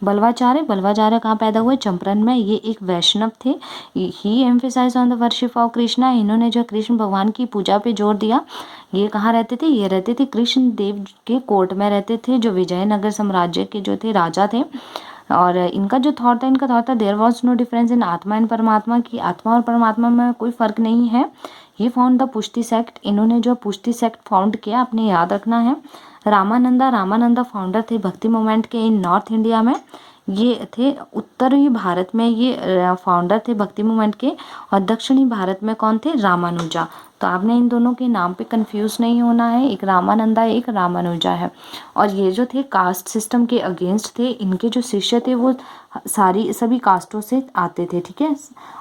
बल्वाचार्य, बल्वाचार्य कहाँ पैदा हुए? चंपारण में। ये एक वैष्णव थे। He emphasize on the worship of Krishna, इन्होंने जो कृष्ण भगवान की पूजा पे जोर दिया। ये कहाँ रहते थे? ये रहते थे कृष्ण देव के कोर्ट में रहते थे, जो विजयनगर साम्राज्य के जो थे राजा थे। और इनका जो थॉट था, इनका थॉट था there was no difference in आत्मा एंड परमात्मा, की आत्मा और परमात्मा में कोई फर्क नहीं है। ये फाउंड द पुष्टि सेक्ट, इन्होंने जो पुष्टि सेक्ट फाउंड किया, अपने याद रखना है। रामानंदा, रामानंदा फाउंडर थे भक्ति मूवमेंट के इन नॉर्थ इंडिया में। ये थे उत्तरी भारत में, ये फाउंडर थे भक्ति मूवमेंट के। और दक्षिणी भारत में कौन थे? रामानुजा। तो आपने इन दोनों के नाम पे कंफ्यूज नहीं होना है, एक रामानंदा एक रामानुजा है। और ये जो थे कास्ट सिस्टम के अगेंस्ट थे, इनके जो शिष्य थे वो सभी कास्टों से आते थे, ठीक है।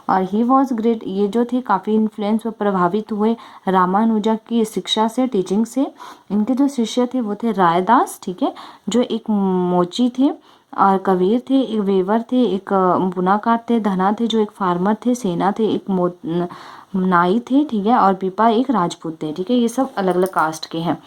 और ही वॉज ग्रेट, ये जो थे काफ़ी इन्फ्लुएंस व प्रभावित हुए रामानुजा की शिक्षा से, टीचिंग से। इनके जो शिष्य थे वो थे रायदास, ठीक है, जो एक मोची थे। और कबीर थे, एक वेवर थे, एक बुनाकार थे। धना थे जो एक फार्मर थे। सेना थे एक नाई थे, ठीक है। और पीपा एक राजपूत थे, ठीक है। ये सब अलग अलग कास्ट के हैं।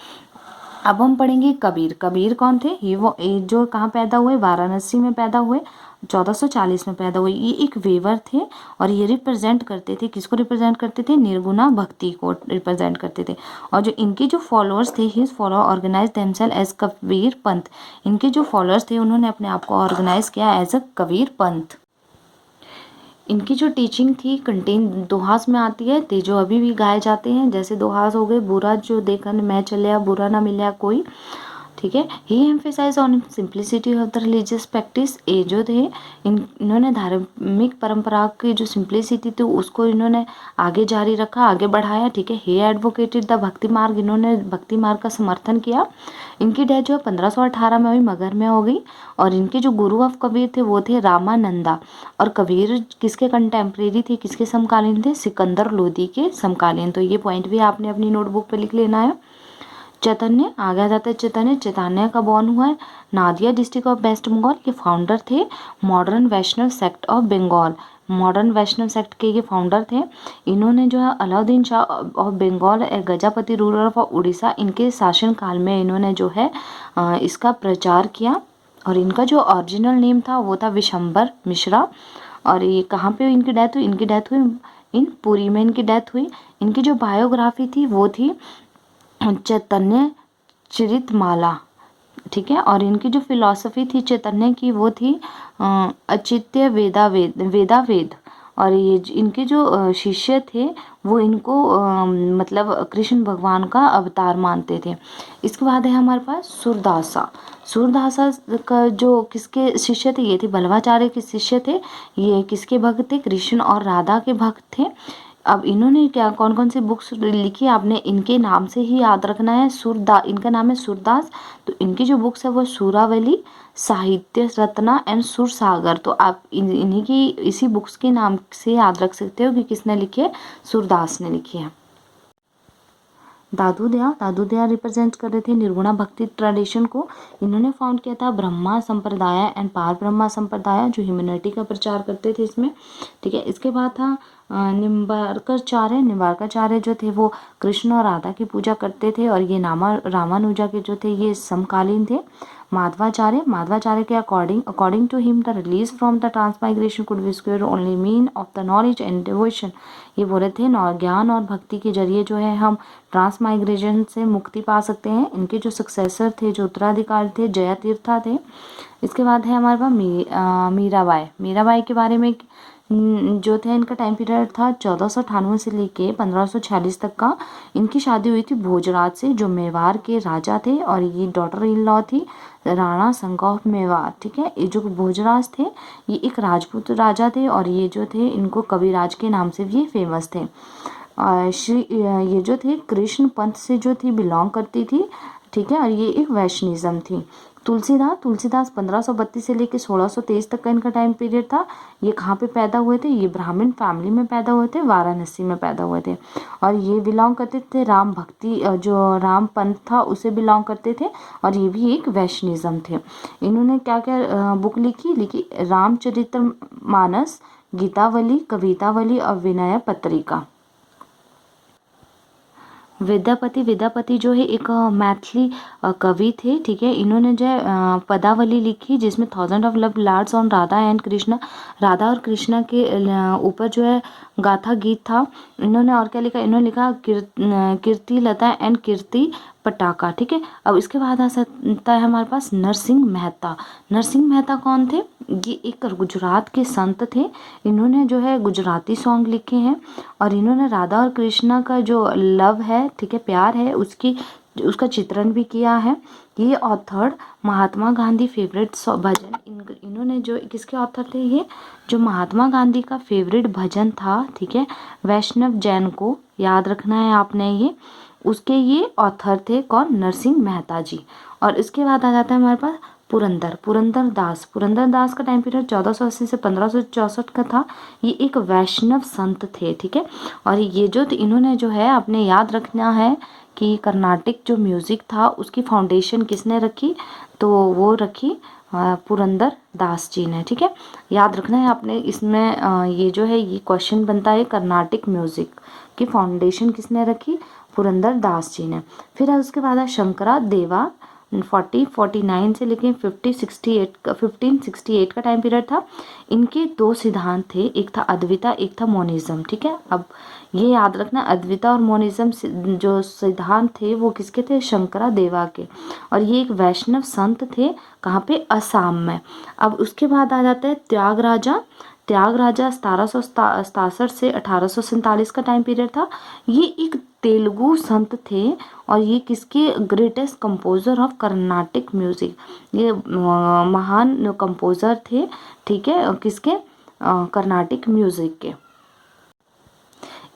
अब हम पढ़ेंगे कबीर। कबीर कौन थे? ये जो कहाँ पैदा हुए? वाराणसी में पैदा हुए, 1440 में पैदा हुए। ये एक वेवर थे और ये रिप्रेजेंट करते थे, किसको रिप्रेजेंट करते थे? निर्गुणा भक्ति को रिप्रेजेंट करते थे। और जो इनके जो फॉलोअर्स थे, his follower organise themselves as Kabir Panth. इनके जो फॉलोअर्स थे उन्होंने अपने आप को ऑर्गेनाइज किया एज अ कबीर पंथ। इनकी जो टीचिंग थी कंटेन दोहास में आती है, ते जो अभी भी गाए जाते हैं, जैसे दोहास हो गए, बुरा जो देखा मैं चलिया बुरा ना मिलिया कोई, ठीक है। He emphasize on simplicity of the religious practice. ये जो थे इन्होंने धार्मिक परंपरा की जो सिंप्लिसिटी थी उसको इन्होंने आगे जारी रखा, आगे बढ़ाया, ठीक है। ही एडवोकेटेड द भक्ति मार्ग, इन्होंने भक्ति मार्ग का समर्थन किया। इनकी डेथ जो है 1518 में हुई, मगध में हो गई। और इनके जो गुरु ऑफ कबीर थे वो थे रामानंदा। और कबीर किसके कंटेम्प्रेरी थे, किसके समकालीन थे? सिकंदर लोदी के समकालीन। तो ये पॉइंट भी आपने अपनी नोटबुक पे लिख लेना है। चैतन्य, आगे आ जाता है चैतन्य। चैतन्य का बॉर्न हुआ है Nadia district of West Bengal. ये फाउंडर थे modern Vaishnav sect of Bengal. Modern Vaishnav sect के ये फाउंडर थे। इन्होंने जो है Alauddin Shah of Bengal, Gajapati ruler of Orissa, इनके शासन काल में इन्होंने जो है इसका प्रचार किया। और इनका जो ओरिजिनल नेम था वो था विशंबर मिश्रा। और ये कहाँ पे इनकी डेथ हुई? इनकी डेथ हुई इन पुरी में, इनकी डेथ हुई। इनकी जो बायोग्राफी थी वो थी चैतन्य चरितमाला, ठीक है। और इनकी जो फिलॉसफी थी चैतन्य की वो थी अचित्य वेदावेद। और ये इनके जो शिष्य थे वो इनको मतलब कृष्ण भगवान का अवतार मानते थे। इसके बाद है हमारे पास सूरदासा। सूरदासा का जो किसके शिष्य थे? ये थे बल्वाचार्य के शिष्य थे। ये किसके भक्त थे? कृष्ण और राधा के भक्त थे। अब इन्होंने क्या कौन कौन सी बुक्स लिखी आपने इनके नाम से ही याद रखना है। इनका नाम है सूरदास। तो इनकी जो बुक्स है वो सूरावली, साहित्य रत्ना एंड सुर सागर। तो आप इन्हीं की इसी बुक्स के नाम से याद रख सकते हो कि किसने लिखी है? सूरदास ने लिखी है। दादू दया रिप्रेजेंट कर रहे थे निर्गुणा भक्ति ट्रेडिशन को। इन्होंने फाउंड किया था ब्रह्मा संप्रदाय एंड पार ब्रह्मा संप्रदाय, जो ह्यूमैनिटी का प्रचार करते थे इसमें, ठीक है। इसके बाद था निम्बार्काचार्य। निम्बार्काचार्य जो थे वो कृष्ण और राधा की पूजा करते थे। और ये रामानुजा के जो थे ये समकालीन थे। माधवाचार्य के according to him the release from the transmigration could be square only mean of the knowledge and devotion. ये बोले थे ज्ञान और भक्ति के जरिए जो है हम ट्रांसमाइग्रेशन से मुक्ति पा सकते हैं। इनके जो सक्सेसर थे, जो उत्तराधिकारी थे, जया तीर्था थे। इसके बाद है हमारे पास मीराबाई। मीराबाई के बारे में जो थे इनका टाइम पीरियड था 1498 से लेके 1546 तक का। इनकी शादी हुई थी भोजराज से, जो मेवाड़ के राजा थे। और ये डॉटर इन लॉ थी राणा संगा ऑफ मेवाड़, ठीक है। ये जो भोजराज थे ये एक राजपूत राजा थे। और ये जो थे इनको कविराज के नाम से भी फेमस थे। ये जो थे कृष्ण पंथ से जो थी बिलोंग करती थी, ठीक है। और ये एक वैष्णिज्म थी। तुलसीदास 1532 से लेकर 1623 तक का इनका टाइम पीरियड था। ये कहाँ पे पैदा हुए थे? ये ब्राह्मण फैमिली में पैदा हुए थे, वाराणसी में पैदा हुए थे। और ये बिलोंग करते थे राम भक्ति, जो राम पंथ था उसे बिलोंग करते थे। और ये भी एक वैष्णिज्म थे। इन्होंने क्या क्या बुक लिखी? रामचरितमानस, गीतावली, कवितावली और विनय पत्रिका। विद्यापति जो है एक मैथिली कवि थे, ठीक है। इन्होंने जो है पदावली लिखी जिसमें thousand of love lauds on Radha and Krishna, Radha और कृष्णा के ऊपर जो है गाथा गीत था। इन्होंने और क्या लिखा, इन्होंने लिखा कीर्ति लता एंड कीर्ति पटाखा, ठीक है। अब इसके बाद आ सकता है हमारे पास नरसिंह मेहता। नरसिंह मेहता कौन थे? ये एक गुजरात के संत थे। इन्होंने जो है गुजराती सॉन्ग लिखे हैं और इन्होंने राधा और कृष्णा का जो लव है, ठीक है, प्यार है, उसका चित्रण भी किया है। ये ऑथर महात्मा गांधी फेवरेट भजन, इन्होंने जो किसके ऑथर थे, ये जो महात्मा गांधी का फेवरेट भजन था, ठीक है, वैष्णव जैन को याद रखना है आपने, ये उसके ये ऑथर थे कौन? नरसिंह मेहता जी। और इसके बाद आ जाता है हमारे पास पुरंदर दास का टाइम पीरियड 1480 से 1564 का था। ये एक वैष्णव संत थे, ठीक है। और ये जो इन्होंने जो है आपने याद रखना है कि कर्नाटिक जो म्यूज़िक था उसकी फाउंडेशन किसने रखी, तो वो रखी पुरंदर दास जी ने, ठीक है। याद रखना है आपने इसमें ये जो है ये क्वेश्चन बनता है कर्नाटिक म्यूज़िक की फाउंडेशन किसने रखी? पुरंदर दास जी ने। फिर उसके बाद है शंकरा देवा 1449 से लेके 1568 का टाइम पीरियड था। इनके दो सिद्धांत थे, एक था अद्विता, एक था मोनिज्म, ठीक है। अब ये याद रखना, अद्विता और मोनिज्म जो सिद्धांत थे वो किसके थे? शंकरा देवा के। और ये एक वैष्णव संत थे, कहाँ पे? असम में। अब उसके बाद आ जाता है त्यागराजा 1767 से 1847 का टाइम पीरियड था। ये एक तेलुगु संत थे और ये किसके? Greatest composer of Carnatic music, ये महान कंपोजर थे, ठीक है, किसके? कर्नाटिक म्यूजिक के।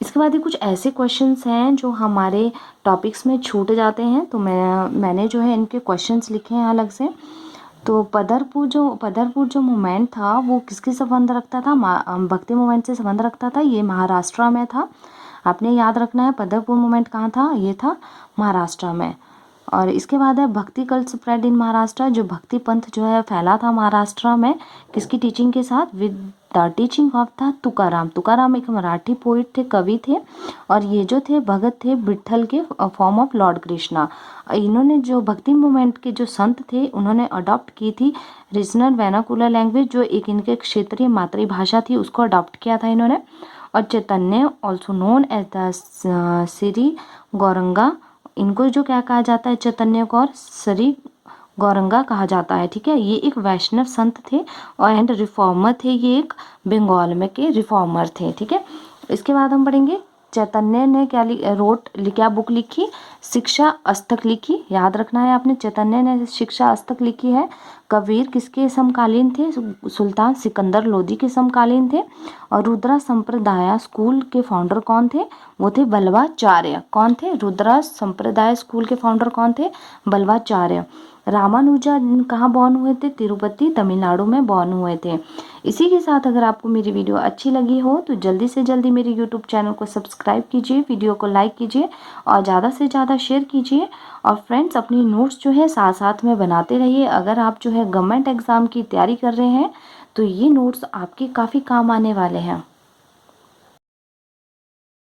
इसके बाद ये कुछ ऐसे क्वेश्चंस हैं जो हमारे टॉपिक्स में छूट जाते हैं, तो मैंने जो है इनके क्वेश्चंस लिखे हैं अलग से। तो पदरपुर जो मूवमेंट था वो किसके संबंध रखता था? भक्ति मूवमेंट से संबंध रखता था। ये महाराष्ट्र में था। आपने याद रखना है पदरपुर मूवमेंट कहाँ था? ये था महाराष्ट्र में। और इसके बाद है भक्ति कल्ट स्प्रेड इन महाराष्ट्र, जो भक्ति पंथ जो है फैला था महाराष्ट्र में, किसकी टीचिंग के साथ? विद द टीचिंग ऑफ था तुकाराम एक मराठी पोइट थे, कवि थे। और ये जो थे भगत थे विठल के फॉर्म ऑफ लॉर्ड कृष्णा। इन्होंने जो भक्ति मूवमेंट के जो संत थे उन्होंने अडॉप्ट की थी रीजनल वेनाकुलर लैंग्वेज, जो एक इनके क्षेत्रीय मातृभाषा थी, उसको अडॉप्ट किया था इन्होंने। और Chaitanya also known as the Shri Gauranga, इनको जो क्या कहा जाता है? चैतन्य को और श्री गौरंगा कहा जाता है, ठीक है। ये एक वैष्णव संत थे और एंड रिफॉर्मर थे, ये एक बंगाल में के रिफॉर्मर थे, ठीक है। इसके बाद हम पढ़ेंगे चैतन्य ने क्या बुक लिखी? शिक्षा अष्टक लिखी, याद रखना है आपने, चैतन्य ने शिक्षा अष्टक लिखी है। कबीर किसके समकालीन थे? सुल्तान सिकंदर लोदी के समकालीन थे। और रुद्रा संप्रदाय स्कूल के फाउंडर कौन थे? वो थे बल्लवाचार्य। कौन थे? रुद्रा संप्रदाय स्कूल के फाउंडर कौन थे? बल्लवाचार्य। रामानुजा कहाँ बॉर्न हुए थे? तिरुपति तमिलनाडु में बॉर्न हुए थे। इसी के साथ अगर आपको मेरी वीडियो अच्छी लगी हो तो जल्दी से जल्दी मेरे यूट्यूब चैनल को सब्सक्राइब कीजिए, वीडियो को लाइक कीजिए और ज़्यादा से ज़्यादा शेयर कीजिए। और फ्रेंड्स अपनी नोट्स जो है साथ साथ में बनाते रहिए। अगर आप जो है गवर्नमेंट एग्ज़ाम की तैयारी कर रहे हैं तो ये नोट्स आपके काफ़ी काम आने वाले हैं।